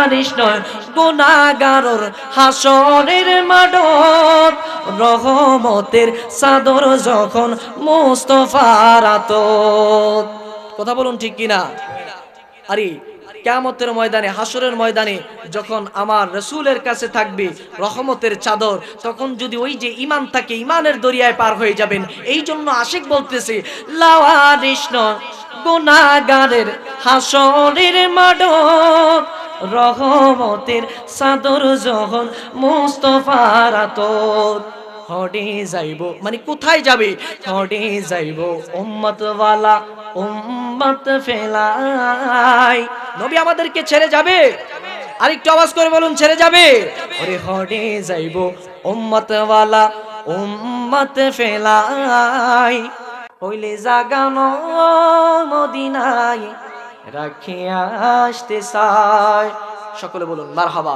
লাওয়ারিস নয় গুনাহগারর হাসরের মাঠত রহমতের চাদর যখন মুস্তাফার আতত। কথা বলুন ঠিক কিনা? আরে কিয়ামতের ময়দানে, হাসরের ময়দানে যখন আমার রাসূলের কাছে থাকবে রহমতের চাদর, তখন যদি ওই যে ঈমান থাকে, ঈমানের দরিয়ায় পার হয়ে যাবেন। এই জন্য আশিক বলতেছে লাওয়ারিস নয় গুনাহগারের হাসরের মাঠত রহমতের চাদর যখন মুস্তাফার আতত। হডে যাইব মানে কোথায় যাবে? হডে যাইব উম্মতওয়ালা উম্মত ফেলাই। নবী আমাদেরকে ছেড়ে যাবে? আরেকটু আওয়াজ করে বলুন, ছেড়ে যাবে? ওরে হডে যাইব উম্মতওয়ালা উম্মত ফেলাই, হইলে জাগানো মদিনায় রাখিয়া আসতে চায়। সকলে বলুন মারহাবা।